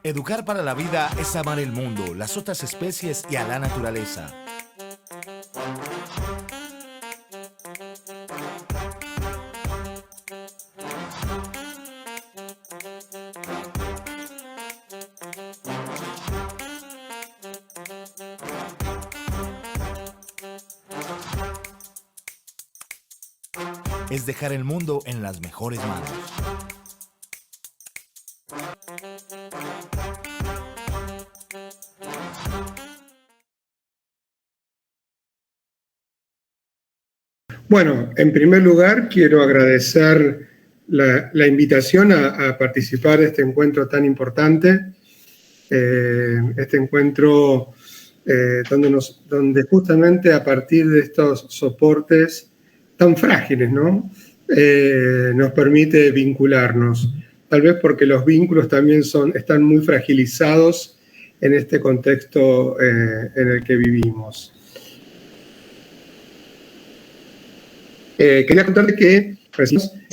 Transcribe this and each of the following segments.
Educar para la vida es amar el mundo, las otras especies y a la naturaleza. Es dejar el mundo en las mejores manos. Bueno, en primer lugar quiero agradecer la invitación a participar de este encuentro tan importante, este encuentro donde justamente a partir de estos soportes tan frágiles, ¿no? Nos permite vincularnos, tal vez porque los vínculos también están muy fragilizados en este contexto en el que vivimos. Quería contarte que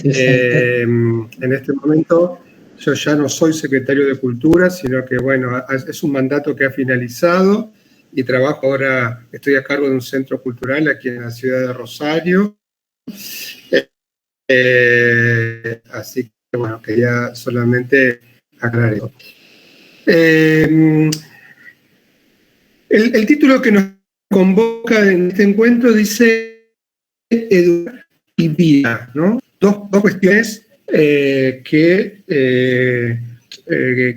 en este momento yo ya no soy secretario de Cultura, sino que, bueno, es un mandato que ha finalizado y trabajo ahora, estoy a cargo de un centro cultural aquí en la ciudad de Rosario. Así que, bueno, quería solamente aclarar eso. El título que nos convoca en este encuentro dice Educar y vida, ¿no? Dos cuestiones que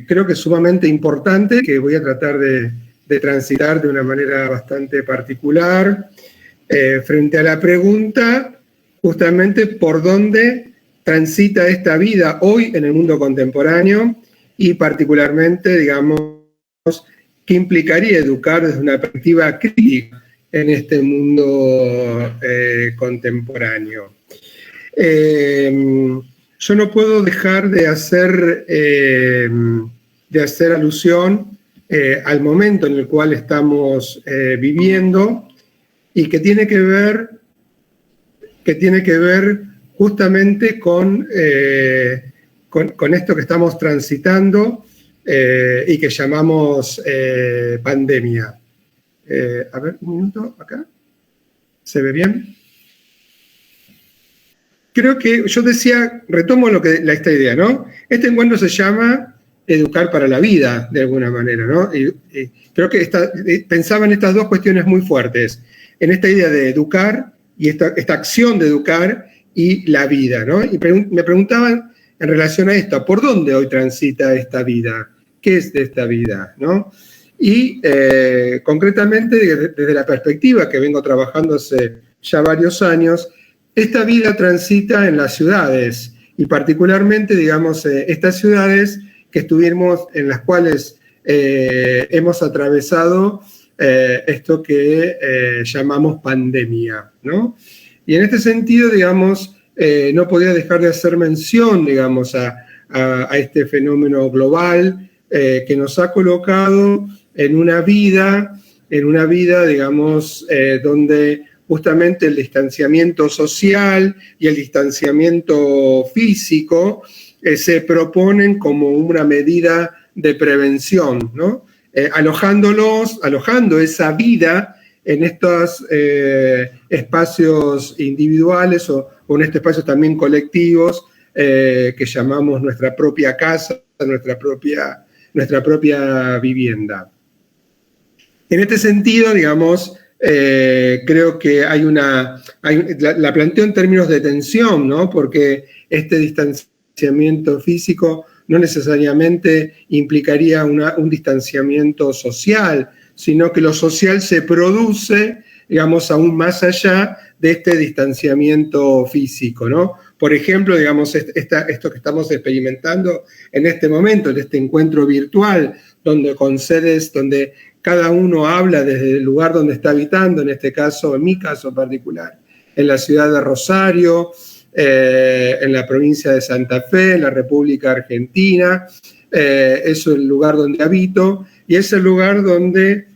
creo que es sumamente importante, que voy a tratar de transitar de una manera bastante particular frente a la pregunta justamente por dónde transita esta vida hoy en el mundo contemporáneo y particularmente, digamos, qué implicaría educar desde una perspectiva crítica en este mundo contemporáneo. Yo no puedo dejar de hacer alusión al momento en el cual estamos viviendo y que tiene que ver justamente con esto que estamos transitando y que llamamos pandemia. A ver, un minuto, acá. ¿Se ve bien? Creo que yo decía, retomo esta idea, ¿no? Este encuentro se llama Educar para la vida, de alguna manera, ¿no? Y creo que pensaba en estas dos cuestiones muy fuertes, en esta idea de educar y esta acción de educar y la vida, ¿no? Y me preguntaban en relación a esto, ¿por dónde hoy transita esta vida? ¿Qué es de esta vida, no? Y concretamente, desde la perspectiva que vengo trabajando hace ya varios años, esta vida transita en las ciudades y particularmente, digamos, estas ciudades en las cuales hemos atravesado esto que llamamos pandemia, ¿no? Y en este sentido, digamos, no podía dejar de hacer mención, digamos, a este fenómeno global que nos ha colocado en una vida, digamos, donde justamente el distanciamiento social y el distanciamiento físico se proponen como una medida de prevención, ¿no? Alojando esa vida en estos espacios individuales o en estos espacios también colectivos que llamamos nuestra propia casa, nuestra propia vivienda. En este sentido, digamos, creo que la planteo en términos de tensión, ¿no? Porque este distanciamiento físico no necesariamente implicaría un distanciamiento social, sino que lo social se produce, digamos, aún más allá de este distanciamiento físico, ¿no? Por ejemplo, digamos, esto que estamos experimentando en este momento, en este encuentro virtual, donde cada uno habla desde el lugar donde está habitando, en este caso, en mi caso particular, en la ciudad de Rosario, en la provincia de Santa Fe, en la República Argentina. Es el lugar donde habito y es el lugar donde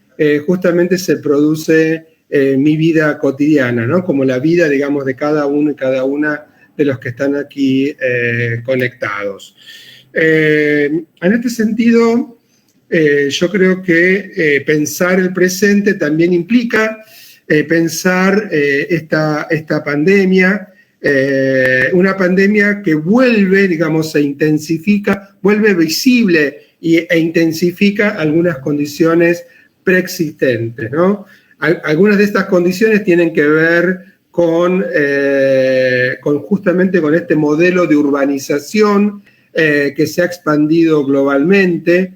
justamente se produce mi vida cotidiana, ¿no? Como la vida, digamos, de cada uno y cada una de los que están aquí conectados. En este sentido, Yo creo que pensar el presente también implica pensar esta pandemia, una pandemia que vuelve, digamos, se intensifica, vuelve visible e intensifica algunas condiciones preexistentes, ¿no? Algunas de estas condiciones tienen que ver con justamente con este modelo de urbanización que se ha expandido globalmente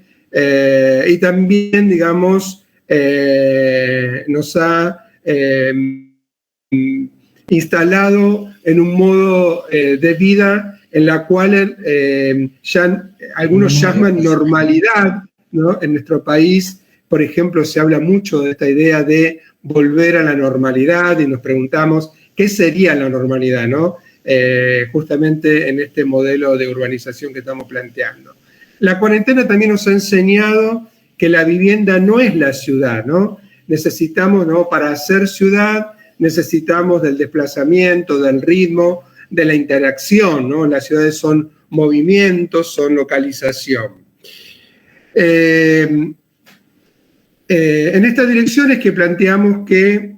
y también, digamos, nos ha instalado en un modo de vida en la cual ya algunos llaman normalidad, ¿no? En nuestro país, por ejemplo, se habla mucho de esta idea de volver a la normalidad y nos preguntamos qué sería la normalidad, ¿no? Justamente en este modelo de urbanización que estamos planteando. La cuarentena también nos ha enseñado que la vivienda no es la ciudad, ¿no? Necesitamos, ¿no? Para hacer ciudad, necesitamos del desplazamiento, del ritmo, de la interacción, ¿no? Las ciudades son movimientos, son localización. En esta dirección es que planteamos que,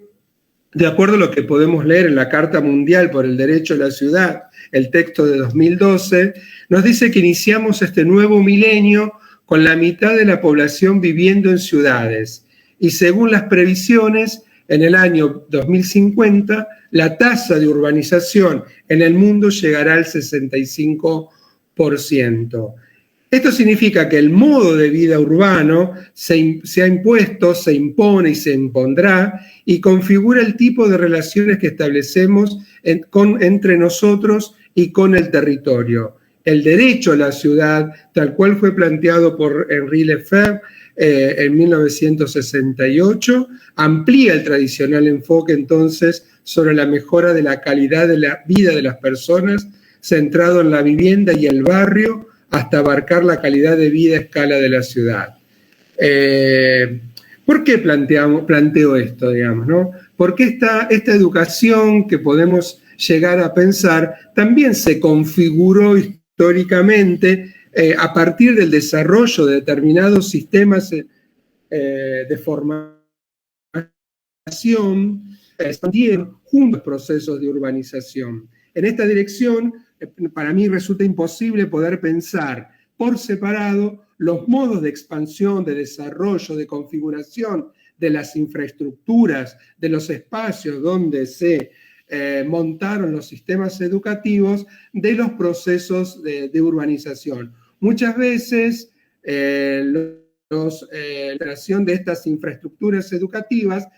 de acuerdo a lo que podemos leer en la Carta Mundial por el Derecho a la Ciudad, el texto de 2012, nos dice que iniciamos este nuevo milenio con la mitad de la población viviendo en ciudades. Y según las previsiones, en el año 2050, la tasa de urbanización en el mundo llegará al 65%. Esto significa que el modo de vida urbano se ha impuesto, se impone y se impondrá y configura el tipo de relaciones que establecemos entre nosotros y con el territorio. El derecho a la ciudad, tal cual fue planteado por Henri Lefebvre en 1968, amplía el tradicional enfoque entonces sobre la mejora de la calidad de la vida de las personas, centrado en la vivienda y el barrio, hasta abarcar la calidad de vida a escala de la ciudad. ¿Por qué planteo esto, digamos, ¿no? Porque esta educación que podemos llegar a pensar también se configuró históricamente a partir del desarrollo de determinados sistemas de formación, expandieron juntos procesos de urbanización. En esta dirección, para mí resulta imposible poder pensar por separado los modos de expansión, de desarrollo, de configuración de las infraestructuras, de los espacios donde se montaron los sistemas educativos, de los procesos de urbanización. Muchas veces la creación de estas infraestructuras educativas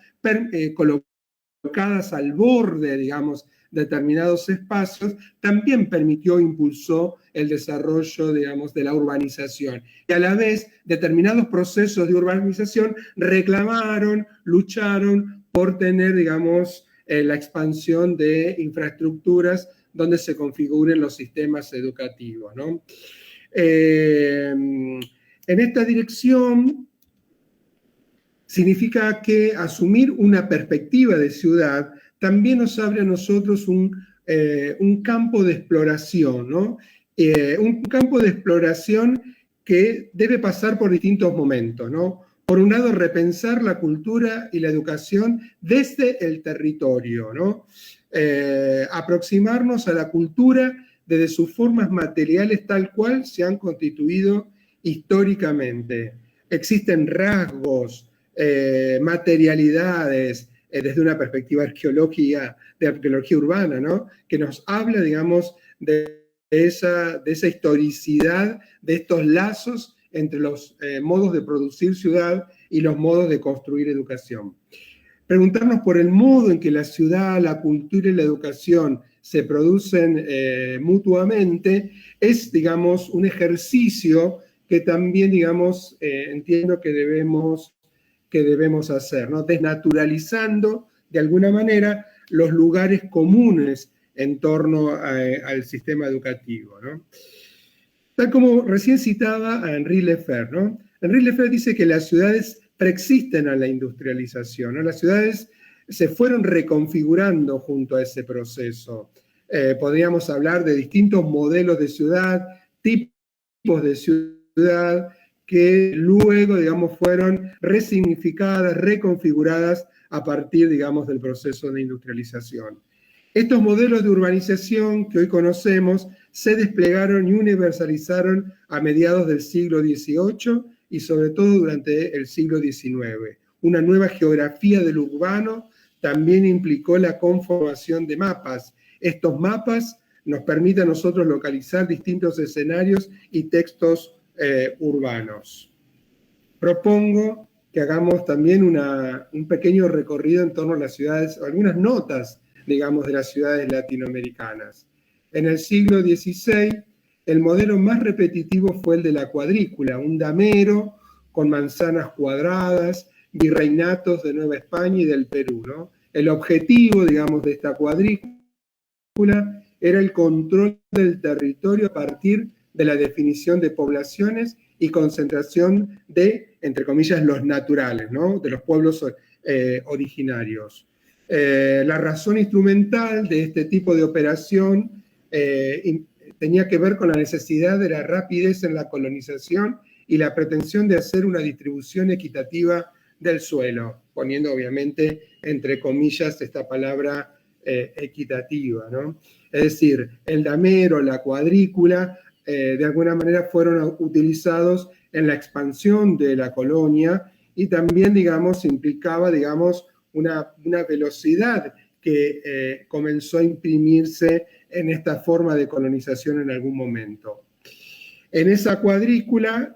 colocadas al borde, digamos, determinados espacios, también permitió, impulsó el desarrollo, digamos, de la urbanización. Y a la vez, determinados procesos de urbanización reclamaron, lucharon por tener, digamos, la expansión de infraestructuras donde se configuren los sistemas educativos, ¿no? En esta dirección significa que asumir una perspectiva de ciudad también nos abre a nosotros un campo de exploración, ¿no? Un campo de exploración que debe pasar por distintos momentos, ¿no? Por un lado, repensar la cultura y la educación desde el territorio, ¿no? Aproximarnos a la cultura desde sus formas materiales tal cual se han constituido históricamente. Existen rasgos, materialidades, desde una perspectiva de arqueología urbana, ¿no? Que nos habla, digamos, de esa historicidad, de estos lazos entre los modos de producir ciudad y los modos de construir educación. Preguntarnos por el modo en que la ciudad, la cultura y la educación se producen mutuamente es, digamos, un ejercicio que también, digamos, entiendo que debemos hacer, ¿no? Desnaturalizando, de alguna manera, los lugares comunes en torno al sistema educativo, ¿no? Tal como recién citaba a Henri Lefebvre, ¿no? Henri Lefebvre dice que las ciudades preexisten a la industrialización, ¿no? Las ciudades se fueron reconfigurando junto a ese proceso. Podríamos hablar de distintos modelos de ciudad, tipos de ciudad, que luego, digamos, fueron resignificadas, reconfiguradas a partir, digamos, del proceso de industrialización. Estos modelos de urbanización que hoy conocemos se desplegaron y universalizaron a mediados del siglo XVIII y sobre todo durante el siglo XIX. Una nueva geografía del urbano también implicó la conformación de mapas. Estos mapas nos permiten a nosotros localizar distintos escenarios y textos urbanos. Propongo que hagamos también un pequeño recorrido en torno a las ciudades, algunas notas, digamos, de las ciudades latinoamericanas. En el siglo XVI, el modelo más repetitivo fue el de la cuadrícula, un damero con manzanas cuadradas, virreinatos de Nueva España y del Perú, ¿no? El objetivo, digamos, de esta cuadrícula era el control del territorio a partir de la definición de poblaciones y concentración de, entre comillas, los naturales, ¿no? De los pueblos originarios. La razón instrumental de este tipo de operación tenía que ver con la necesidad de la rapidez en la colonización y la pretensión de hacer una distribución equitativa del suelo, poniendo obviamente entre comillas esta palabra equitativa, ¿no? Es decir, el damero, la cuadrícula, de alguna manera fueron utilizados en la expansión de la colonia y también, digamos, implicaba, digamos, una velocidad que comenzó a imprimirse en esta forma de colonización en algún momento. En esa cuadrícula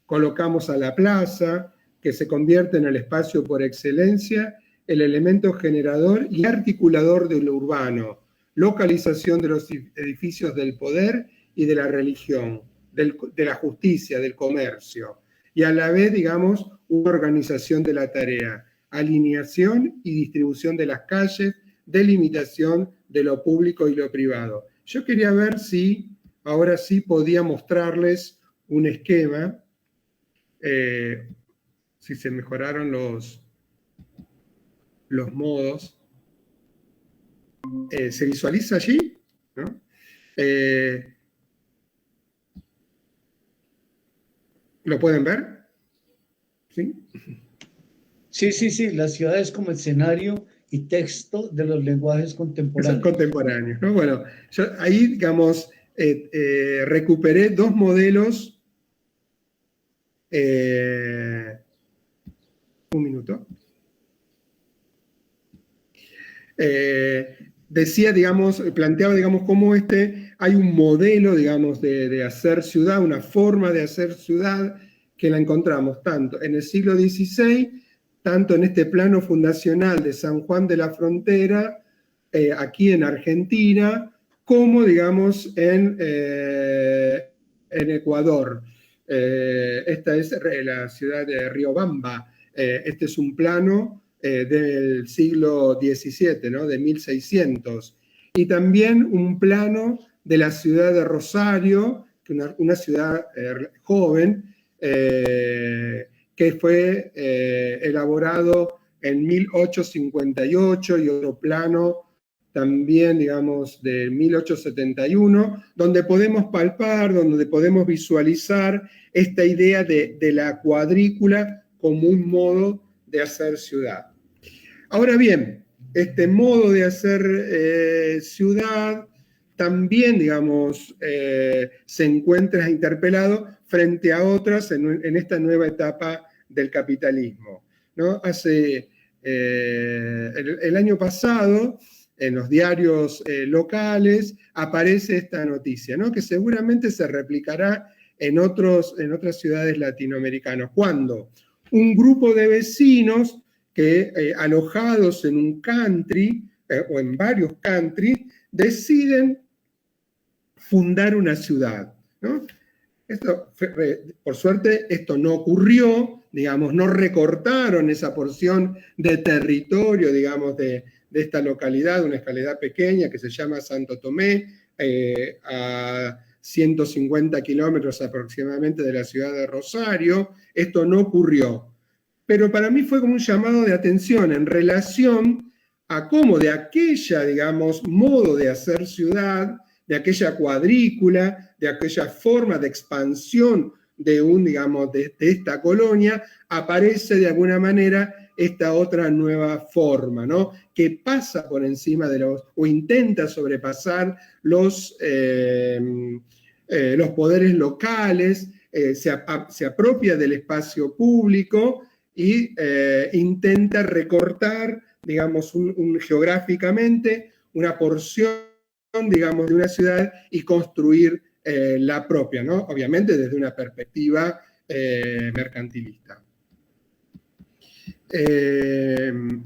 colocamos a la plaza, que se convierte en el espacio por excelencia, el elemento generador y articulador de lo urbano, localización de los edificios del poder y de la religión, de la justicia, del comercio, y a la vez, digamos, una organización de la tarea, alineación y distribución de las calles, delimitación de lo público y lo privado. Yo quería ver si ahora sí podía mostrarles un esquema, si se mejoraron los modos. ¿Se visualiza allí? ¿No? ¿Lo pueden ver? ¿Sí? Sí, la ciudad es como escenario y texto de los lenguajes contemporáneos. Contemporáneos, ¿no? Bueno, yo ahí, digamos, recuperé dos modelos. Un minuto. Decía, digamos, planteaba, digamos, cómo hay un modelo, digamos, de hacer ciudad, una forma de hacer ciudad que la encontramos tanto en el siglo XVI, tanto en este plano fundacional de San Juan de la Frontera, aquí en Argentina, como, digamos, en Ecuador. Esta es la ciudad de Riobamba. Este es un plano del siglo XVII, ¿no? De 1600. Y también un plano de la ciudad de Rosario, una ciudad joven, que fue elaborado en 1858, y otro plano también, digamos, de 1871, donde podemos palpar, donde podemos visualizar esta idea de la cuadrícula como un modo de hacer ciudad. Ahora bien, este modo de hacer ciudad también, digamos, se encuentra interpelado frente a otras en esta nueva etapa del capitalismo, ¿no? El año pasado, en los diarios locales, aparece esta noticia, ¿no? Que seguramente se replicará en otras ciudades latinoamericanas. Cuando un grupo de vecinos que, alojados en un country, o en varios country, deciden fundar una ciudad, ¿no? Por suerte, esto no ocurrió, digamos, no recortaron esa porción de territorio, digamos, de esta localidad, una localidad pequeña que se llama Santo Tomé, a 150 kilómetros aproximadamente de la ciudad de Rosario. Esto no ocurrió. Pero para mí fue como un llamado de atención en relación a cómo de aquella, digamos, modo de hacer ciudad, de aquella cuadrícula, de aquella forma de expansión de esta colonia, aparece de alguna manera esta otra nueva forma, ¿no? Que pasa por encima o intenta sobrepasar los poderes locales, se apropia del espacio público y intenta recortar, digamos, geográficamente una porción, digamos, de una ciudad y construir la propia, ¿no? Obviamente desde una perspectiva mercantilista. En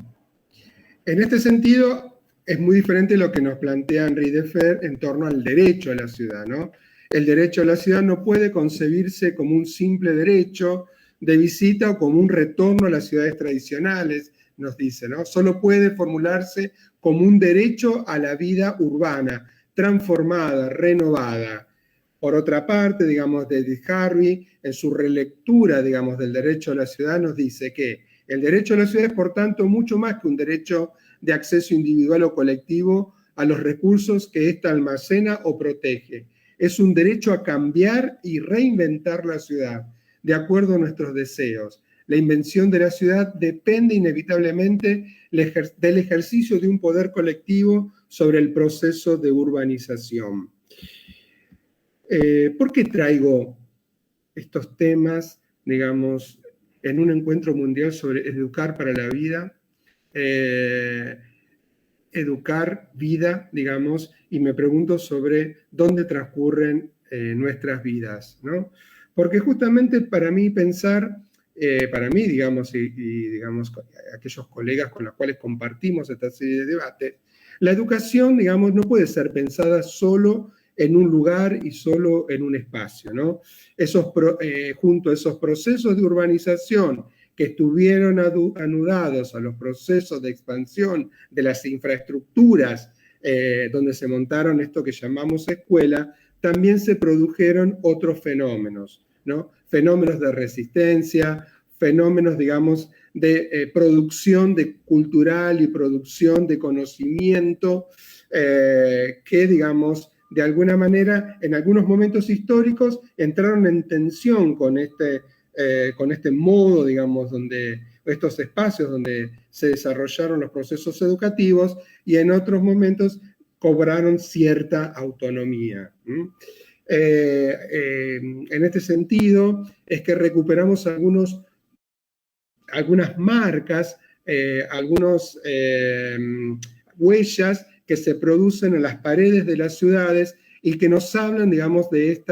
este sentido, es muy diferente lo que nos plantea Henri Deffer en torno al derecho a la ciudad, ¿no? El derecho a la ciudad no puede concebirse como un simple derecho de visita o como un retorno a las ciudades tradicionales, nos dice, ¿no? Solo puede formularse como un derecho a la vida urbana, transformada, renovada. Por otra parte, digamos, David Harvey, en su relectura, digamos, del derecho a la ciudad, nos dice que el derecho a la ciudad es, por tanto, mucho más que un derecho de acceso individual o colectivo a los recursos que ésta almacena o protege. Es un derecho a cambiar y reinventar la ciudad, de acuerdo a nuestros deseos. La invención de la ciudad depende inevitablemente del ejercicio de un poder colectivo sobre el proceso de urbanización. ¿Por qué traigo estos temas, digamos, en un encuentro mundial sobre educar para la vida? Educar, vida, digamos, y me pregunto sobre dónde transcurren nuestras vidas, ¿no? Porque justamente para mí pensar, para mí, digamos, y digamos, aquellos colegas con los cuales compartimos esta serie de debates, la educación, digamos, no puede ser pensada solo en un lugar y solo en un espacio, ¿no? Junto a esos procesos de urbanización que estuvieron anudados a los procesos de expansión de las infraestructuras donde se montaron esto que llamamos escuela, también se produjeron otros fenómenos, ¿no? Fenómenos de resistencia, fenómenos, digamos, de producción cultural y producción de conocimiento que, digamos, de alguna manera, en algunos momentos históricos, entraron en tensión con este modo, digamos, estos espacios donde se desarrollaron los procesos educativos y en otros momentos cobraron cierta autonomía. En este sentido, es que recuperamos algunas marcas, algunas huellas que se producen en las paredes de las ciudades y que nos hablan, digamos, de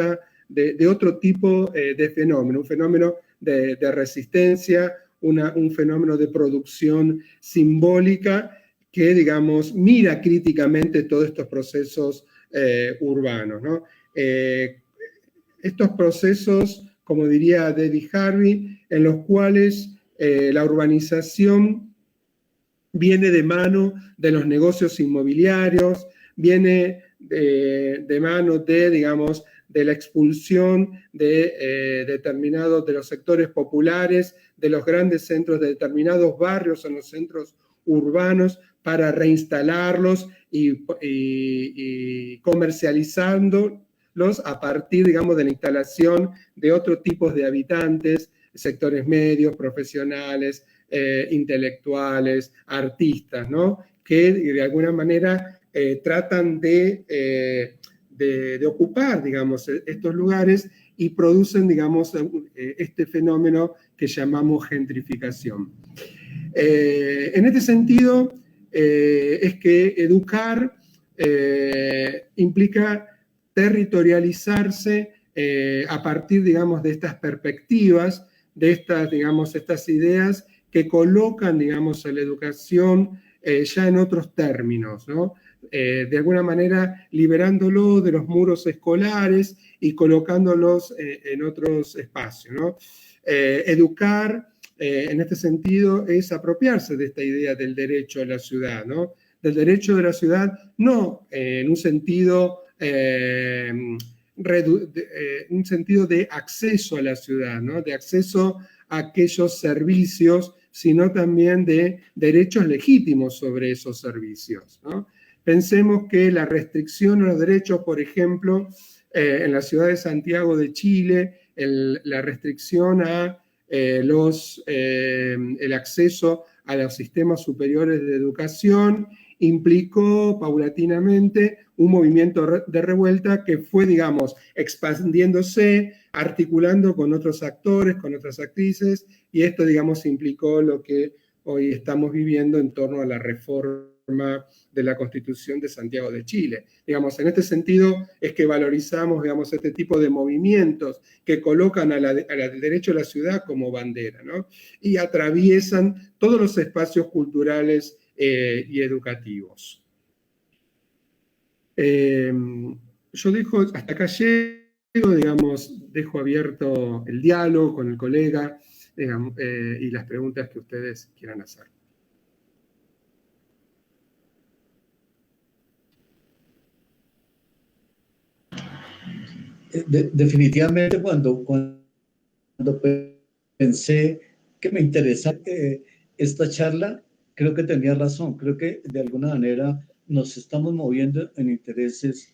otro tipo de fenómeno, un fenómeno de resistencia, un fenómeno de producción simbólica que, digamos, mira críticamente todos estos procesos urbanos, ¿no? Estos procesos, como diría David Harvey, en los cuales la urbanización viene de mano de los negocios inmobiliarios, viene de mano digamos, de la expulsión de los sectores populares, de los grandes centros, de determinados barrios en los centros urbanos para reinstalarlos y comercializándolos a partir, digamos, de la instalación de otros tipos de habitantes, sectores medios, profesionales, intelectuales, artistas, ¿no? Que de alguna manera tratan de ocupar, digamos, estos lugares y producen, digamos, este fenómeno que llamamos gentrificación. En este sentido, es que educar implica territorializarse a partir, digamos, de estas perspectivas, de estas, digamos, estas ideas que colocan, digamos, a la educación ya en otros términos, ¿no? De alguna manera liberándolo de los muros escolares y colocándolos en otros espacios, ¿no? Educar, en este sentido, es apropiarse de esta idea del derecho a la ciudad, ¿no? Del derecho de la ciudad, no en un sentido de acceso a la ciudad, ¿no? De acceso a aquellos servicios, sino también de derechos legítimos sobre esos servicios, ¿no? Pensemos que la restricción a los derechos, por ejemplo, en la ciudad de Santiago de Chile, la restricción a el acceso a los sistemas superiores de educación implicó paulatinamente un movimiento de revuelta que fue, digamos, expandiéndose, articulando con otros actores, con otras actrices, y esto, digamos, implicó lo que hoy estamos viviendo en torno a la reforma de la Constitución de Santiago de Chile. Digamos, en este sentido es que valorizamos, digamos, este tipo de movimientos que colocan al derecho a la ciudad como bandera, ¿no? Y atraviesan todos los espacios culturales y educativos. Yo dejo, hasta acá llego, digamos, dejo abierto el diálogo con el colega, digamos, y las preguntas que ustedes quieran hacer. Definitivamente cuando pensé que me interesaba esta charla, creo que tenía razón. Creo que de alguna manera nos estamos moviendo en intereses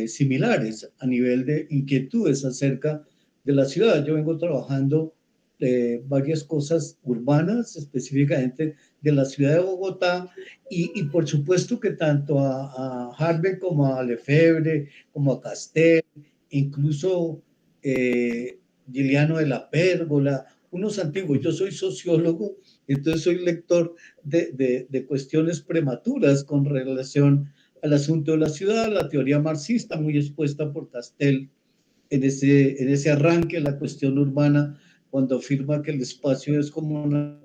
similares a nivel de inquietudes acerca de la ciudad. Yo vengo trabajando varias cosas urbanas, específicamente de la ciudad de Bogotá, y por supuesto que tanto a Harvey como a Lefebvre, como a Castel, incluso Giliano de la Pérgola, unos antiguos. Yo soy sociólogo, entonces soy lector de cuestiones prematuras con relación al asunto de la ciudad, la teoría marxista muy expuesta por Castel en ese arranque de la cuestión urbana, cuando afirma que el espacio es como una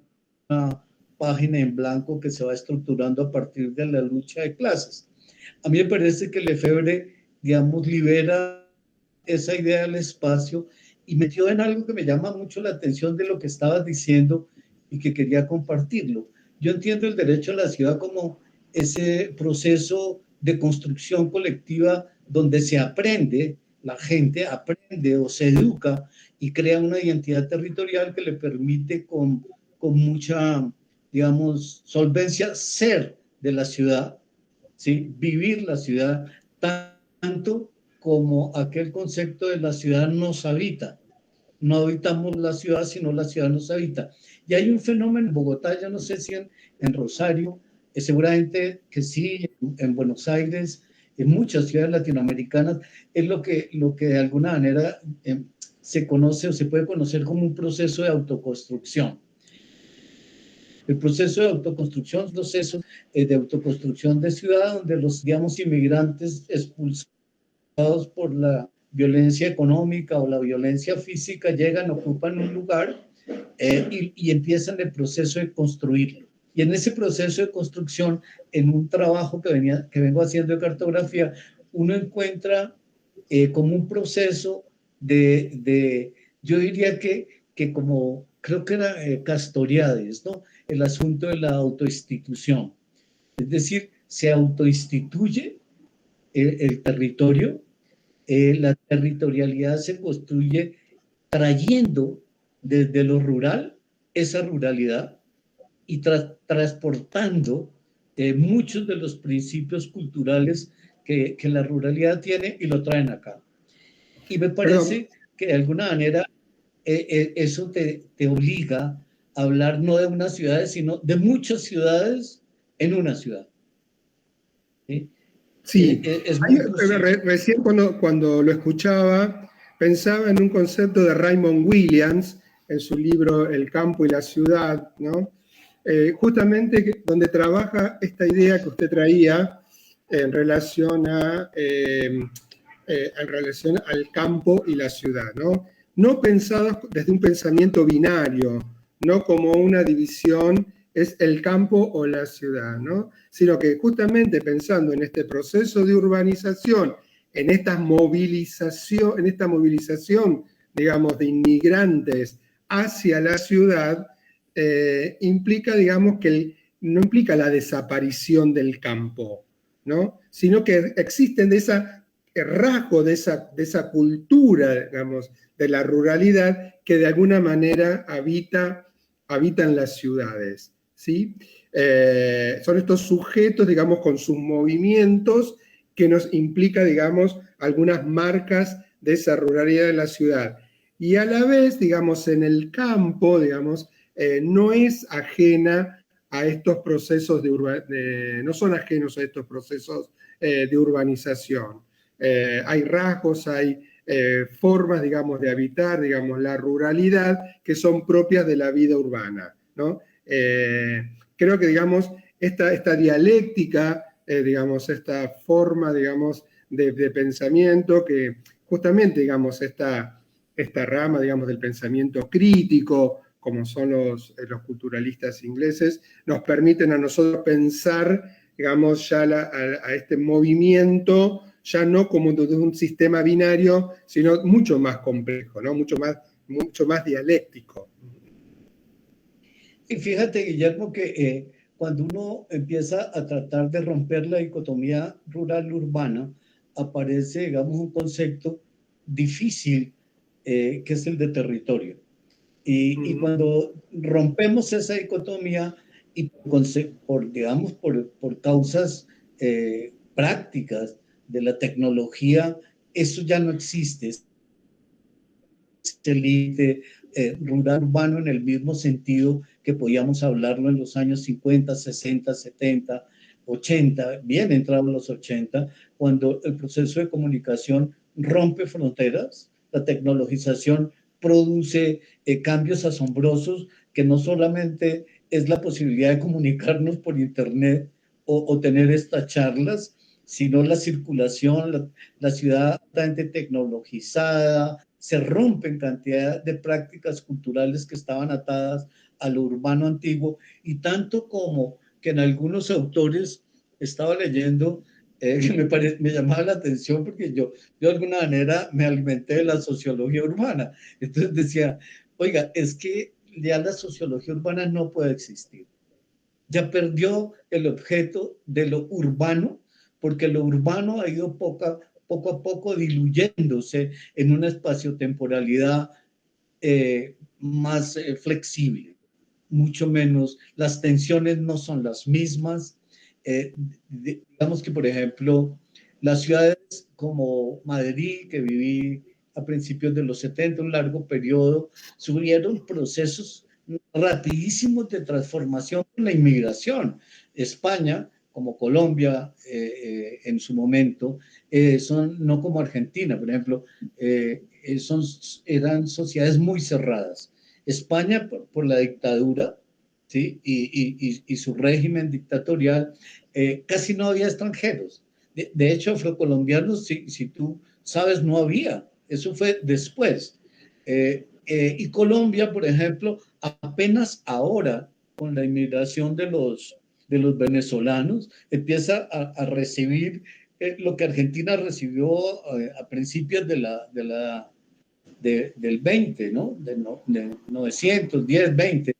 página en blanco que se va estructurando a partir de la lucha de clases. A mí me parece que Lefebvre, digamos, libera esa idea del espacio y metió en algo que me llama mucho la atención de lo que estabas diciendo y que quería compartirlo. Yo entiendo el derecho a la ciudad como ese proceso de construcción colectiva donde se aprende, la gente aprende o se educa y crea una identidad territorial que le permite con mucha, digamos, solvencia ser de la ciudad, ¿sí? Vivir la ciudad tanto como aquel concepto de la ciudad nos habita. No habitamos la ciudad, sino la ciudad nos habita. Y hay un fenómeno en Bogotá, yo no sé si en Rosario, seguramente que sí, en Buenos Aires, en muchas ciudades latinoamericanas, es lo que de alguna manera se conoce o se puede conocer como un proceso de autoconstrucción. El proceso de autoconstrucción es un proceso de autoconstrucción de ciudad donde los, digamos, inmigrantes expulsados por la violencia económica o la violencia física llegan, ocupan un lugar y empiezan el proceso de construirlo. Y en ese proceso de construcción, en un trabajo que vengo haciendo de cartografía, uno encuentra como un proceso yo diría que como, creo que era Castoriades, ¿no? El asunto de la autoinstitución. Es decir, se autoinstituye el territorio, la territorialidad se construye trayendo desde lo rural esa ruralidad y transportando muchos de los principios culturales que la ruralidad tiene y lo traen acá. Y me parece que de alguna manera eso te obliga a hablar no de unas ciudades, sino de muchas ciudades en una ciudad. ¿Sí? Sí, recién cuando lo escuchaba, pensaba en un concepto de Raymond Williams en su libro El campo y la ciudad, ¿no? Justamente donde trabaja esta idea que usted traía en relación al campo y la ciudad, ¿no? No pensados desde un pensamiento binario, no como una división es el campo o la ciudad, ¿no? Sino que justamente pensando en este proceso de urbanización, en esta movilización, digamos, de inmigrantes hacia la ciudad, implica, digamos, no implica la desaparición del campo, ¿no? Sino que existen de esa rasgo de esa cultura, digamos, de la ruralidad que de alguna manera habitan las ciudades, ¿sí? Son estos sujetos, digamos, con sus movimientos que nos implica, digamos, algunas marcas de esa ruralidad de la ciudad. y a la vez, digamos, en el campo, digamos, no es ajena a estos procesos no son ajenos a estos procesos de urbanización. Hay rasgos, hay formas, digamos, de habitar, digamos, la ruralidad que son propias de la vida urbana, ¿no? Creo que, digamos, esta dialéctica, digamos, esta forma, digamos, de pensamiento que justamente, digamos, esta rama, digamos, del pensamiento crítico, como son los culturalistas ingleses, nos permiten a nosotros pensar, digamos, ya a este movimiento, ya no como de un sistema binario, sino mucho más complejo, ¿no? Mucho más dialéctico. Y fíjate, Guillermo, que cuando uno empieza a tratar de romper la dicotomía rural-urbana, aparece, digamos, un concepto difícil, que es el de territorio. Y cuando rompemos esa dicotomía y digamos, por causas prácticas de la tecnología, eso ya no existe. Este límite rural urbano en el mismo sentido que podíamos hablarlo en los años 50, 60, 70, 80, bien entrados los 80, cuando el proceso de comunicación rompe fronteras, la tecnologización produce cambios asombrosos que no solamente es la posibilidad de comunicarnos por internet o tener estas charlas, sino la circulación, la ciudad altamente tecnologizada, se rompen cantidad de prácticas culturales que estaban atadas a lo urbano antiguo, y tanto como que en algunos autores estaba leyendo que me llamaba la atención porque yo de alguna manera me alimenté de la sociología urbana. Entonces decía, oiga, es que ya la sociología urbana no puede existir. Ya perdió el objeto de lo urbano, porque lo urbano ha ido poco a poco diluyéndose en una espaciotemporalidad más flexible, mucho menos, las tensiones no son las mismas. Digamos que, por ejemplo, las ciudades como Madrid, que viví a principios de los 70, un largo periodo, sufrieron procesos rapidísimos de transformación por la inmigración. España, como Colombia en su momento, son no como Argentina, por ejemplo, eran sociedades muy cerradas. España, por la dictadura, ¿sí? Y su régimen dictatorial, casi no había extranjeros. De hecho, afrocolombianos, si tú sabes, no había. Eso fue después. Y Colombia, por ejemplo, apenas ahora, con la inmigración de los venezolanos, empieza a recibir lo que Argentina recibió a principios del 20, ¿no? De 910, 20.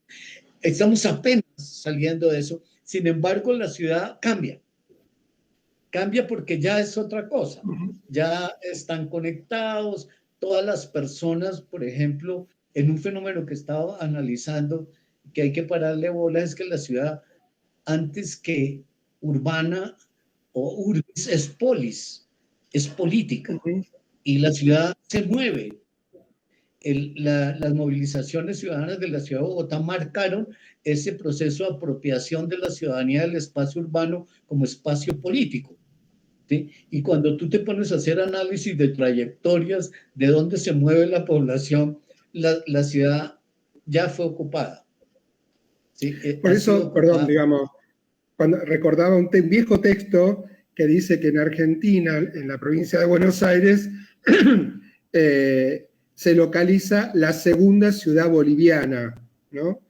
Estamos apenas saliendo de eso. Sin embargo, la ciudad cambia. Cambia porque ya es otra cosa. Ya están conectados. Todas las personas, por ejemplo, en un fenómeno que estaba analizando, que hay que pararle bola, es que la ciudad, antes que urbana o urbis, es polis, es política. Y la ciudad se mueve. Las movilizaciones ciudadanas de la ciudad de Bogotá marcaron ese proceso de apropiación de la ciudadanía del espacio urbano como espacio político. ¿Sí? Y cuando tú te pones a hacer análisis de trayectorias, de dónde se mueve la población, la ciudad ya fue ocupada. ¿Sí? Por eso, perdón, digamos, cuando recordaba un viejo texto que dice que en Argentina, en la provincia de Buenos Aires, se localiza la segunda ciudad boliviana, ¿no?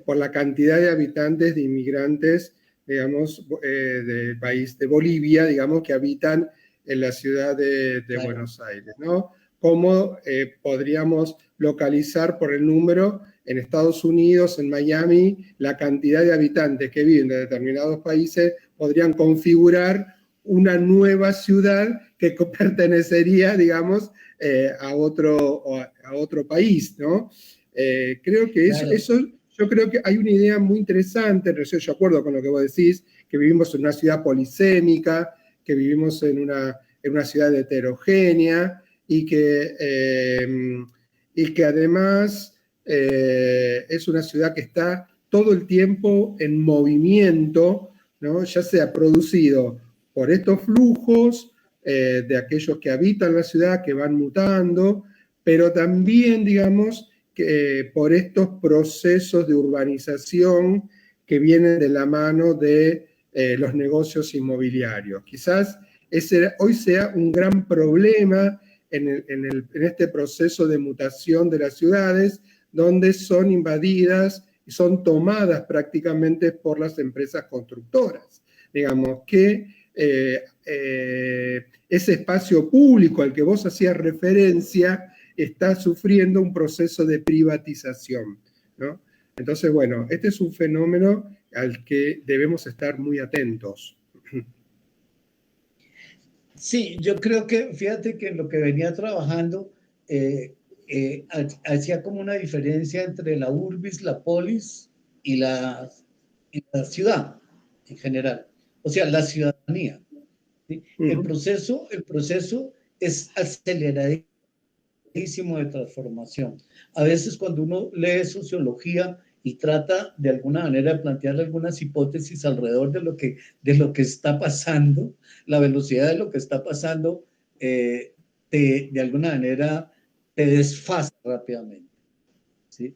Por la cantidad de habitantes, de inmigrantes, digamos, del país de Bolivia, digamos, que habitan en la ciudad de claro. Buenos Aires, ¿no? ¿Cómo podríamos localizar por el número en Estados Unidos, en Miami, la cantidad de habitantes que viven de determinados países podrían configurar una nueva ciudad que pertenecería, digamos, a otro país, ¿no? Creo que claro. Yo creo que hay una idea muy interesante, yo de acuerdo con lo que vos decís, que vivimos en una ciudad polisémica, que vivimos en una ciudad heterogénea y que y que además es una ciudad que está todo el tiempo en movimiento, ¿no? Ya sea producido por estos flujos de aquellos que habitan la ciudad, que van mutando, pero también, digamos, que, por estos procesos de urbanización que vienen de la mano de los negocios inmobiliarios. Quizás ese hoy sea un gran problema en este proceso de mutación de las ciudades, donde son invadidas y son tomadas prácticamente por las empresas constructoras. Digamos que ese espacio público al que vos hacías referencia está sufriendo un proceso de privatización, ¿no? Entonces, bueno, este es un fenómeno al que debemos estar muy atentos. Sí, yo creo que, fíjate que en lo que venía trabajando, hacía como una diferencia entre la urbis, la polis y la ciudad en general, o sea, la ciudadanía. ¿Sí? El proceso es aceleradísimo de transformación. A veces cuando uno lee sociología y trata de alguna manera de plantear algunas hipótesis alrededor de lo que está pasando, la velocidad de lo que está pasando, de alguna manera te desfasa rápidamente. ¿Sí?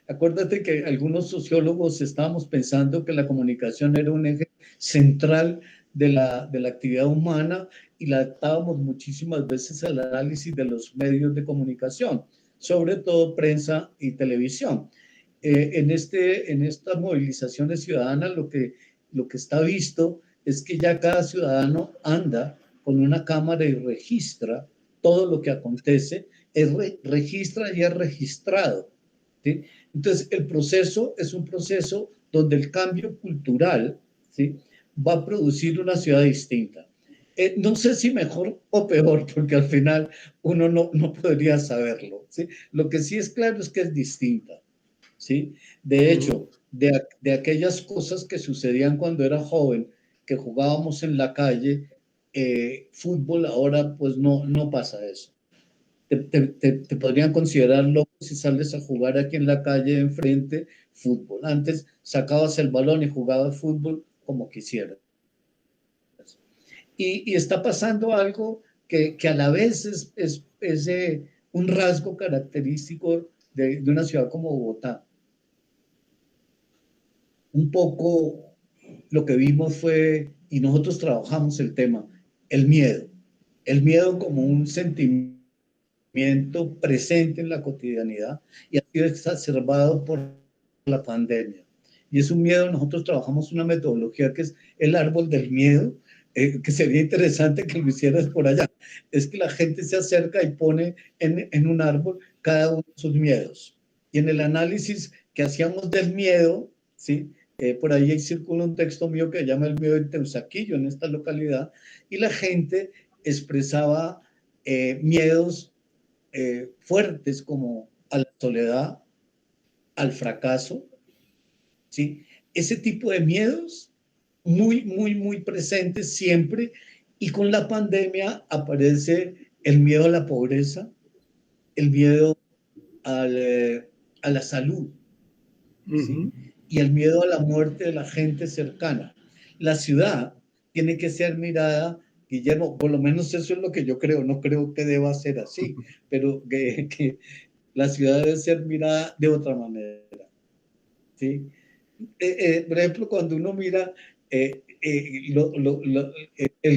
Acuérdate que algunos sociólogos estábamos pensando que la comunicación era un eje central de la actividad humana y la adaptábamos muchísimas veces al análisis de los medios de comunicación, sobre todo prensa y televisión. En estas movilizaciones ciudadanas lo que está visto es que ya cada ciudadano anda con una cámara y registra todo lo que acontece, registra y es registrado. ¿Sí? Entonces, el proceso es un proceso donde el cambio cultural, ¿sí?, va a producir una ciudad distinta. No sé si mejor o peor, porque al final uno no podría saberlo, ¿sí? Lo que sí es claro es que es distinta, ¿sí? De hecho, de aquellas cosas que sucedían cuando era joven, que jugábamos en la calle, fútbol, ahora pues no pasa eso. Te podrían considerar loco si sales a jugar aquí en la calle enfrente fútbol. Antes sacabas el balón y jugabas fútbol como quisieras. Y está pasando algo que a la vez es un rasgo característico de una ciudad como Bogotá. Un poco lo que vimos fue, y nosotros trabajamos el tema, el miedo. El miedo como un sentimiento presente en la cotidianidad y ha sido exacerbado por la pandemia. Y es un miedo, nosotros trabajamos una metodología que es el árbol del miedo, que sería interesante que lo hicieras por allá. Es que la gente se acerca y pone en un árbol cada uno de sus miedos. Y en el análisis que hacíamos del miedo, ¿sí? Por ahí circula un texto mío que se llama El miedo en Teusaquillo, en esta localidad, y la gente expresaba miedos fuertes como a la soledad, al fracaso, ¿sí? Ese tipo de miedos muy presentes siempre, y con la pandemia aparece el miedo a la pobreza, el miedo a la salud, ¿sí? Y el miedo a la muerte de la gente cercana. La ciudad tiene que ser mirada, Guillermo, por lo menos eso es lo que yo creo, no creo que deba ser así, pero que la ciudad debe ser mirada de otra manera, ¿sí? Por ejemplo, cuando uno mira el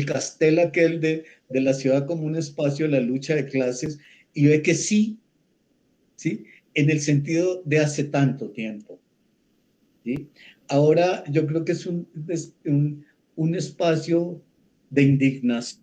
castel aquel de la ciudad como un espacio de la lucha de clases y ve que sí, en el sentido de hace tanto tiempo, ¿sí? Ahora yo creo que es un espacio de indignación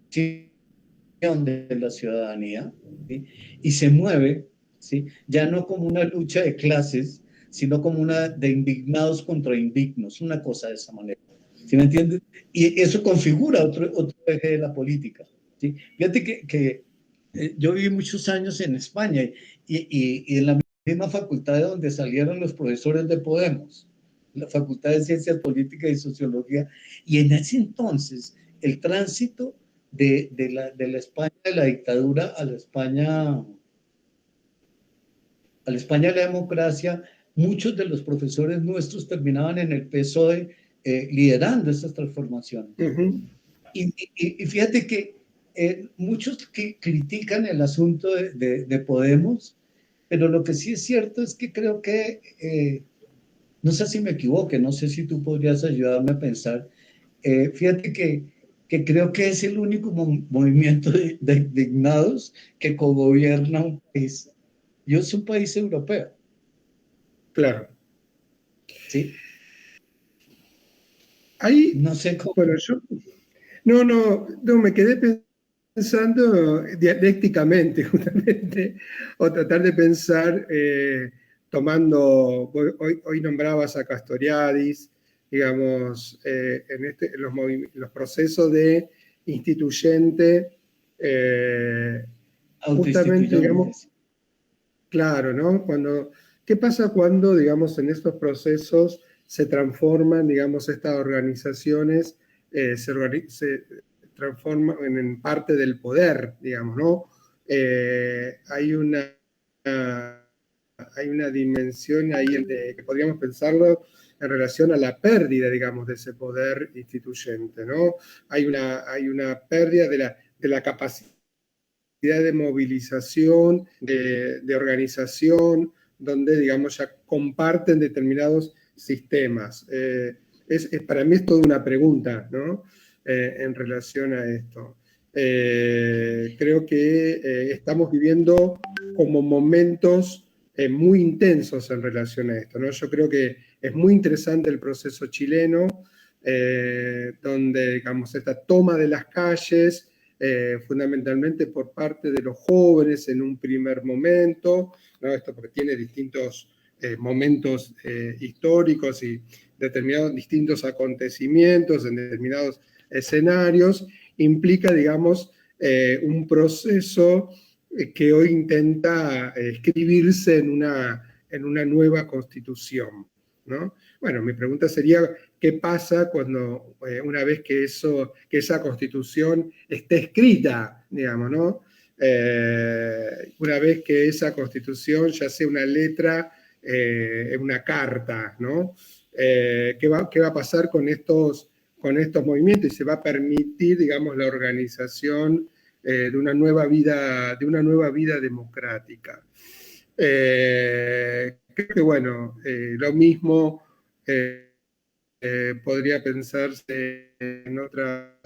de la ciudadanía, ¿sí? Y se mueve, ¿sí?, ya no como una lucha de clases, sino como una de indignados contra indignos, una cosa de esa manera. ¿Sí me entiendes? Y eso configura otro eje de la política, ¿sí? Fíjate que yo viví muchos años en España y en la misma facultad de donde salieron los profesores de Podemos, la Facultad de Ciencias Políticas y Sociología, y en ese entonces el tránsito de la España de la dictadura a la España a la España de la democracia, muchos de los profesores nuestros terminaban en el PSOE liderando estas transformaciones. Ujú. Y fíjate que muchos que critican el asunto de Podemos, pero lo que sí es cierto es que creo que, no sé si me equivoque, no sé si tú podrías ayudarme a pensar, fíjate que creo que es el único movimiento de indignados que cogobierna un país. Yo soy un país europeo, Claro. ¿sí? Ahí, No sé cómo. bueno, no, me quedé pensando dialécticamente, justamente, o tratar de pensar, tomando, hoy nombrabas a Castoriadis, digamos, en los procesos de instituyente, justamente, digamos, Autoinstituyéndose. claro, ¿no? ¿Qué pasa cuando, digamos, en estos procesos se transforman, digamos, estas organizaciones, se transforman en parte del poder, digamos, ¿no? Hay una dimensión ahí que podríamos pensarlo en relación a la pérdida, digamos, de ese poder instituyente, ¿no? Hay una pérdida de la capacidad de movilización, de organización, donde, digamos, ya comparten determinados sistemas. Para mí es toda una pregunta, ¿no? En relación a esto. Creo que estamos viviendo como momentos muy intensos en relación a esto, ¿no? Yo creo que es muy interesante el proceso chileno, donde, digamos, esta toma de las calles, fundamentalmente por parte de los jóvenes en un primer momento, ¿no? Esto porque tiene distintos momentos históricos y determinados distintos acontecimientos en determinados escenarios, implica, digamos, un proceso que hoy intenta escribirse en una nueva constitución, ¿no? Bueno, mi pregunta sería, ¿qué pasa cuando una vez que esa constitución esté escrita, digamos, ¿no? Una vez que esa constitución ya sea una letra, una carta, ¿no? ¿Qué va a pasar con estos movimientos? Y se va a permitir, digamos, la organización de una nueva vida democrática. Creo que, bueno, lo mismo podría pensarse en otras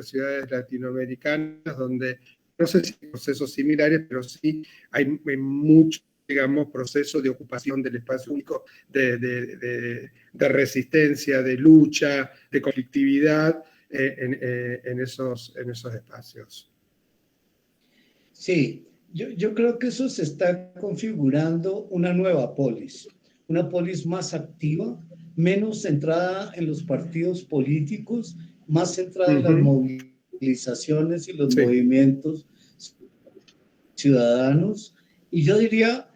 ciudades latinoamericanas, donde no sé si hay procesos similares, pero sí hay muchos, digamos, procesos de ocupación del espacio público, de resistencia, de lucha, de conflictividad en esos espacios. Sí, yo creo que eso se está configurando una polis más activa, menos centrada en los partidos políticos, más centrada en las movilizaciones y los Sí. movimientos ciudadanos. Y yo diría,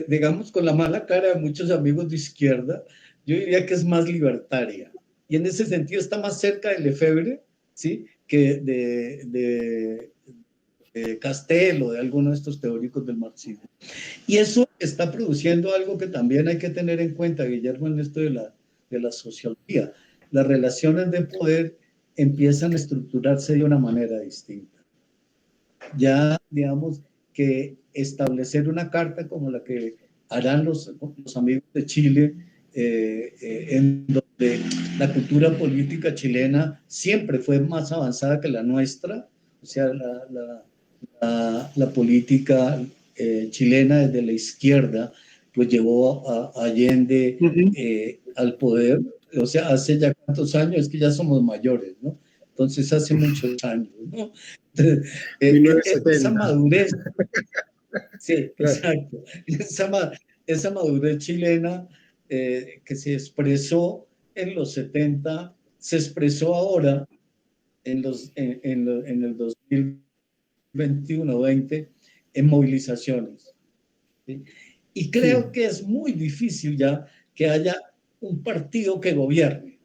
digamos, con la mala cara de muchos amigos de izquierda, yo diría que es más libertaria. Y en ese sentido está más cerca del Lefebvre, ¿sí? Que de Castel o de alguno de estos teóricos del marxismo. Y eso está produciendo algo que también hay que tener en cuenta, Guillermo, en esto de la sociología. Las relaciones de poder empiezan a estructurarse de una manera distinta. Ya, digamos, que establecer una carta como la que harán los amigos de Chile, en donde la cultura política chilena siempre fue más avanzada que la nuestra, o sea, la política chilena desde la izquierda, pues llevó a Allende al poder, o sea, hace ya cuántos años, es que ya somos mayores, ¿no? Entonces, hace muchos años, ¿no? Esa 1970. madurez, sí, Claro. exacto, esa madurez chilena que se expresó en los 70, se expresó ahora en el 2021-20 en movilizaciones. ¿Sí? Y Sí. creo que es muy difícil ya que haya un partido que gobierne.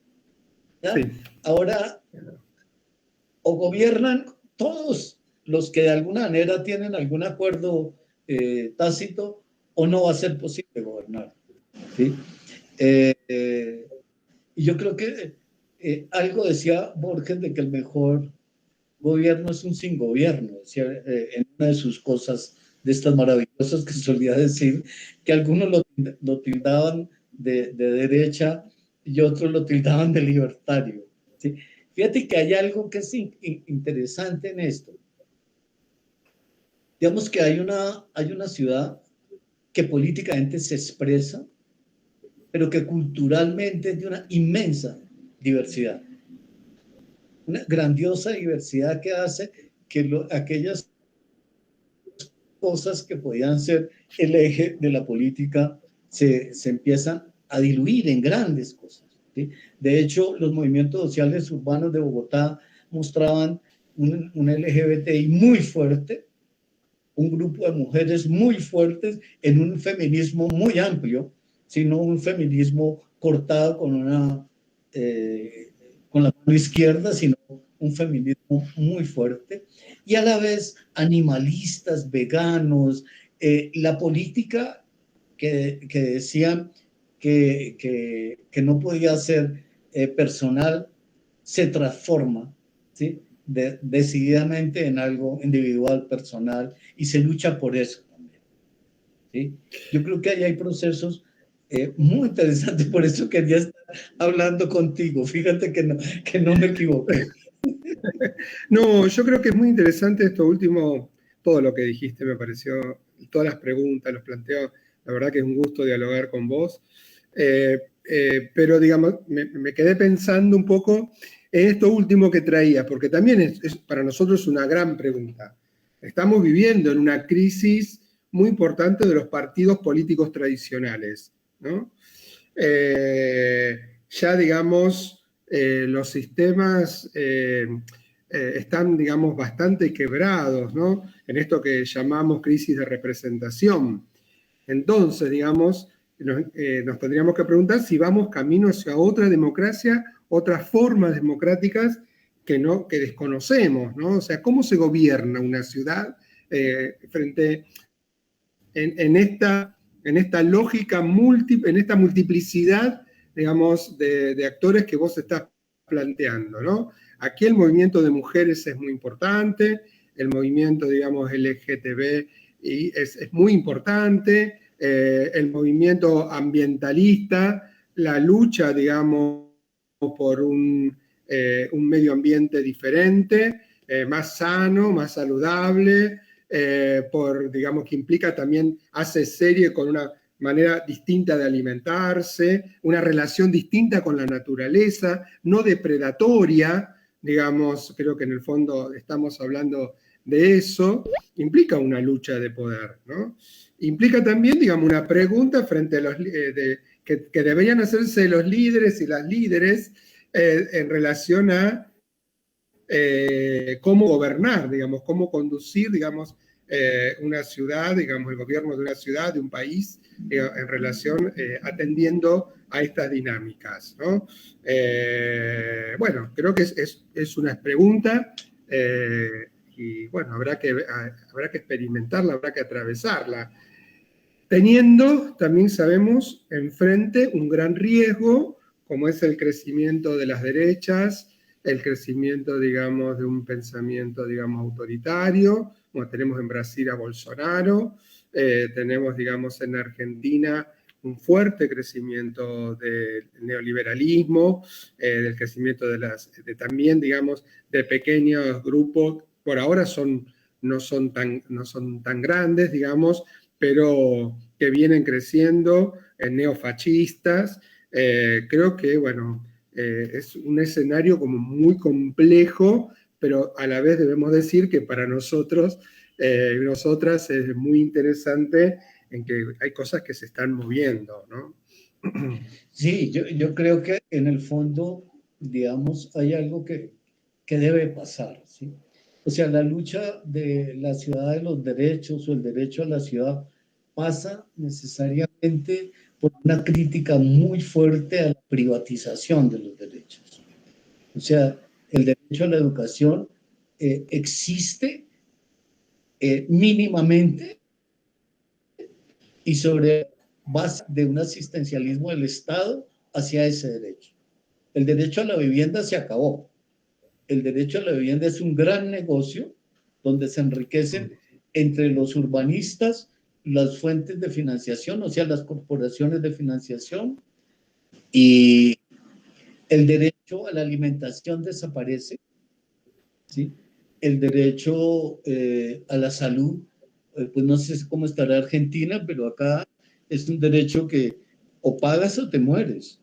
¿Ya? Sí. Ahora, o gobiernan todos los que de alguna manera tienen algún acuerdo tácito, o no va a ser posible gobernar, ¿sí? Y yo creo que algo decía Borges de que el mejor gobierno es un sin gobierno, decía en una de sus cosas de estas maravillosas que solía decir, que algunos lo tildaban de derecha y otros lo tildaban de libertario, ¿sí? Fíjate que hay algo que es interesante en esto. Digamos que hay una ciudad que políticamente se expresa, pero que culturalmente es de una inmensa diversidad. Una grandiosa diversidad que hace que aquellas cosas que podían ser el eje de la política se empiezan a diluir en grandes cosas, ¿sí? De hecho, los movimientos sociales urbanos de Bogotá mostraban un LGBTI muy fuerte, un grupo de mujeres muy fuertes en un feminismo muy amplio, sino un feminismo cortado con la mano izquierda, sino un feminismo muy fuerte, y a la vez animalistas, veganos, la política que decían que no podía ser personal, se transforma, ¿sí? Decididamente en algo individual, personal, y se lucha por eso también, ¿sí? Yo creo que ahí hay procesos muy interesantes, por eso quería estar hablando contigo. Fíjate que no me equivoqué. No, yo creo que es muy interesante esto último, todo lo que dijiste me pareció, todas las preguntas, los planteos, la verdad que es un gusto dialogar con vos. Pero digamos, me quedé pensando un poco en esto último que traía, porque también para nosotros una gran pregunta. Estamos viviendo en una crisis muy importante de los partidos políticos tradicionales, ¿no? Ya, digamos, los sistemas están, digamos, bastante quebrados, ¿no? En esto que llamamos crisis de representación. Entonces, digamos, nos tendríamos que preguntar si vamos camino hacia otra democracia, otras formas democráticas que desconocemos, ¿no? O sea, ¿cómo se gobierna una ciudad frente en esta lógica en esta multiplicidad, digamos, de actores que vos estás planteando, ¿no? Aquí el movimiento de mujeres es muy importante, el movimiento, digamos, LGTB es muy importante, el movimiento ambientalista, la lucha, digamos, por un medio ambiente diferente, más sano, más saludable, digamos, que implica también, hace serie con una manera distinta de alimentarse, una relación distinta con la naturaleza, no depredatoria, digamos, creo que en el fondo estamos hablando de eso, implica una lucha de poder, ¿no? Implica también, digamos, una pregunta frente a los que deberían hacerse los líderes y las líderes en relación a cómo gobernar, digamos, cómo conducir, digamos, una ciudad, digamos, el gobierno de una ciudad, de un país, en relación, atendiendo a estas dinámicas, ¿no? Bueno, creo que es una pregunta y, bueno, habrá que experimentarla, habrá que atravesarla, teniendo, también sabemos, enfrente un gran riesgo, como es el crecimiento de las derechas, el crecimiento, digamos, de un pensamiento, digamos, autoritario, como tenemos en Brasil a Bolsonaro, tenemos, digamos, en Argentina un fuerte crecimiento del neoliberalismo, del crecimiento también, digamos, de pequeños grupos, por ahora no son tan grandes, digamos, pero que vienen creciendo, neofascistas. Creo que, bueno, es un escenario como muy complejo, pero a la vez debemos decir que para nosotros y nosotras es muy interesante en que hay cosas que se están moviendo, ¿no? Sí, yo creo que en el fondo, digamos, hay algo que debe pasar, ¿sí? O sea, la lucha de la ciudad de los derechos o el derecho a la ciudad pasa necesariamente por una crítica muy fuerte a la privatización de los derechos. O sea, el derecho a la educación existe mínimamente y sobre base de un asistencialismo del Estado hacia ese derecho. El derecho a la vivienda se acabó. El derecho a la vivienda es un gran negocio donde se enriquecen entre los urbanistas las fuentes de financiación, o sea, las corporaciones de financiación, y el derecho a la alimentación desaparece, ¿sí? El derecho a la salud, pues no sé cómo estará Argentina, pero acá es un derecho que o pagas o te mueres,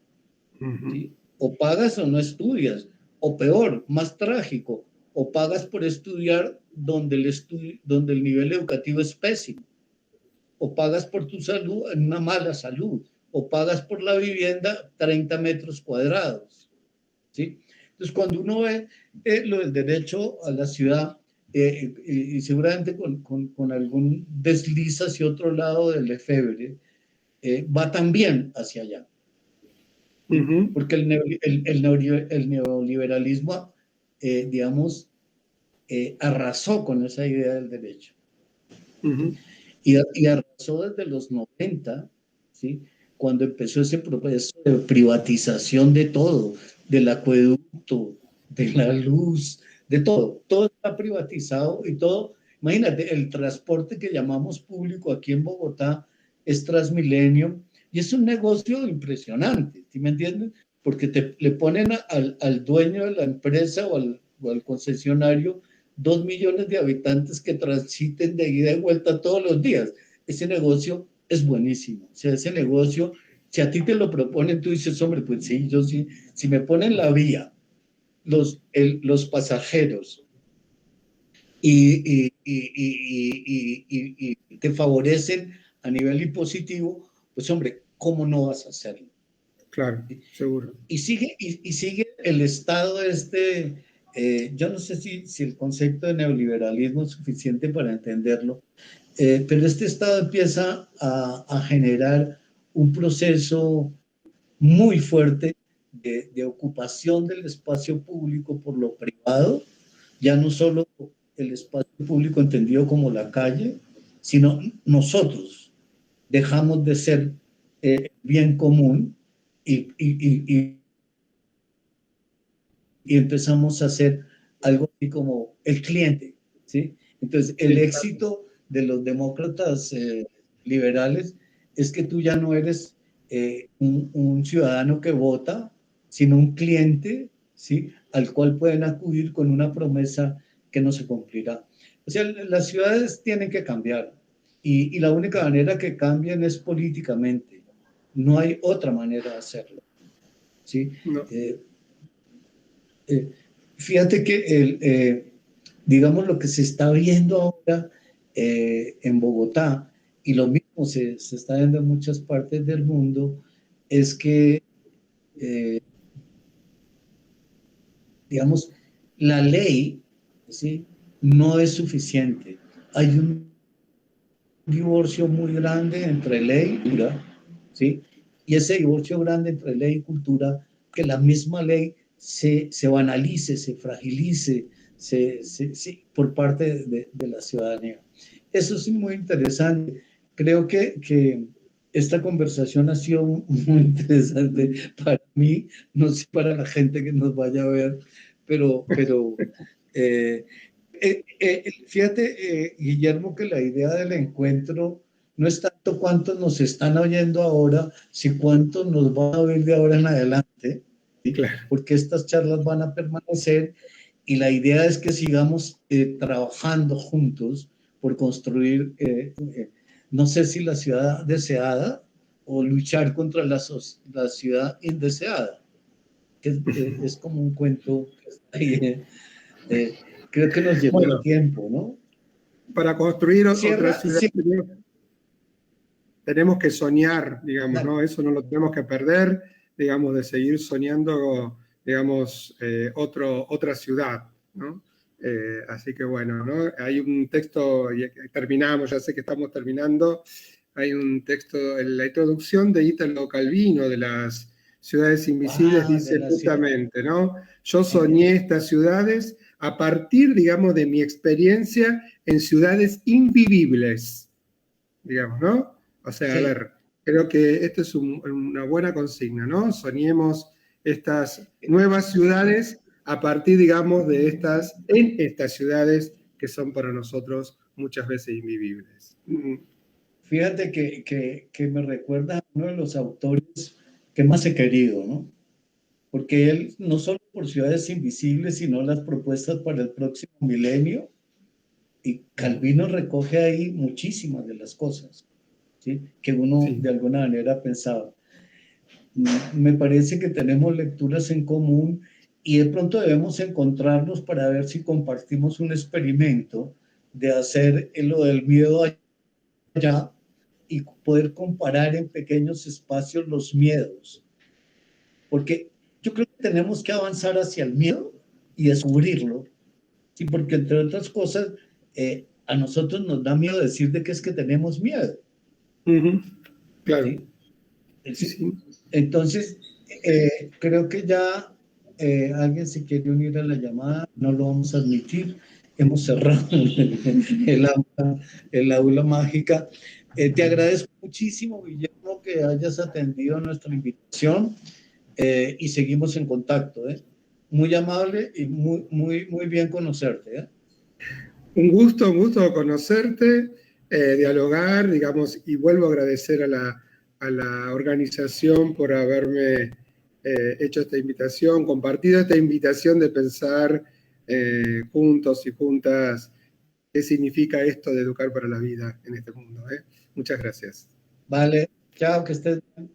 ¿sí? O pagas o no estudias, o peor, más trágico, o pagas por estudiar donde el nivel educativo es pésimo, o pagas por tu salud en una mala salud, o pagas por la vivienda 30 metros cuadrados, ¿sí? Entonces, cuando uno ve lo del derecho a la ciudad, y seguramente con algún desliz hacia otro lado del efebre, va también hacia allá. Porque el neoliberalismo, digamos, arrasó con esa idea del derecho. Y arrasó desde los 90, ¿sí? Cuando empezó ese proceso de privatización de todo, del acueducto, de la luz, de todo. Todo está privatizado y todo. Imagínate, el transporte que llamamos público aquí en Bogotá es Transmilenio y es un negocio impresionante, ¿sí me entiendes? Porque le ponen al dueño de la empresa o al concesionario 2 millones de habitantes que transiten de ida y vuelta todos los días. Ese negocio es buenísimo. O sea, ese negocio, si a ti te lo proponen, tú dices, hombre, pues sí, yo sí, si me ponen la vía, los pasajeros y te favorecen a nivel impositivo, pues hombre, ¿cómo no vas a hacerlo? Claro, seguro. Y sigue el Estado yo no sé si el concepto de neoliberalismo es suficiente para entenderlo, pero este Estado empieza a generar un proceso muy fuerte de ocupación del espacio público por lo privado, ya no solo el espacio público entendido como la calle, sino nosotros dejamos de ser bien común y empezamos a hacer algo así como el cliente, ¿sí? Entonces, el éxito de los demócratas liberales es que tú ya no eres un ciudadano que vota, sino un cliente, ¿sí? Al cual pueden acudir con una promesa que no se cumplirá. O sea, las ciudades tienen que cambiar y la única manera que cambien es políticamente. No hay otra manera de hacerlo, ¿sí? No. Fíjate que digamos lo que se está viendo ahora en Bogotá y lo mismo se está viendo en muchas partes del mundo es que digamos la ley, ¿sí? No es suficiente. Hay un divorcio muy grande entre ley y cultura, ¿sí? Y ese divorcio grande entre ley y cultura, que la misma ley se banalice, se fragilice por parte de la ciudadanía. Eso es muy interesante. Creo que esta conversación ha sido muy interesante para mí, no sé para la gente que nos vaya a ver, pero fíjate, Guillermo, que la idea del encuentro no es tanto cuántos nos están oyendo ahora, sino cuántos nos van a oír de ahora en adelante, ¿sí? Claro. Porque estas charlas van a permanecer y la idea es que sigamos trabajando juntos por construir, no sé si la ciudad deseada o luchar contra la ciudad indeseada, que es como un cuento que está ahí, creo que nos llevó el tiempo, ¿no? Para construir otra ciudad tenemos que soñar, digamos, ¿no? Eso no lo tenemos que perder, digamos, de seguir soñando, digamos, otra ciudad, ¿no? Así que bueno, ¿no? Hay un texto, y terminamos, ya sé que estamos terminando, hay un texto en la introducción de Italo Calvino, de las ciudades invisibles, dice justamente, ¿no? Yo soñé estas ciudades a partir, digamos, de mi experiencia en ciudades invivibles, digamos, ¿no? O sea, a Sí. ver, creo que esto es una buena consigna, ¿no? Soñemos estas nuevas ciudades a partir, digamos, en estas ciudades que son para nosotros muchas veces invivibles. Fíjate que me recuerda a uno de los autores que más he querido, ¿no? Porque él, no solo por Ciudades Invisibles, sino las propuestas para el próximo milenio, y Calvino recoge ahí muchísimas de las cosas, ¿sí? Que uno Sí. de alguna manera pensaba. Me parece que tenemos lecturas en común y de pronto debemos encontrarnos para ver si compartimos un experimento de hacer lo del miedo allá y poder comparar en pequeños espacios los miedos. Porque yo creo que tenemos que avanzar hacia el miedo y descubrirlo. Sí, porque entre otras cosas, a nosotros nos da miedo decir de qué es que tenemos miedo. Claro. ¿Sí? Sí, sí. Entonces, creo que ya alguien se quiere unir a la llamada, no lo vamos a admitir. Hemos cerrado el aula mágica. Te agradezco muchísimo, Guillermo, que hayas atendido nuestra invitación y seguimos en contacto. Muy amable y muy bien conocerte. Un gusto conocerte, dialogar, digamos, y vuelvo a agradecer a la organización por haberme hecho esta invitación, compartido esta invitación de pensar juntos y juntas qué significa esto de educar para la vida en este mundo. Muchas gracias. Vale, chao, que estés bien.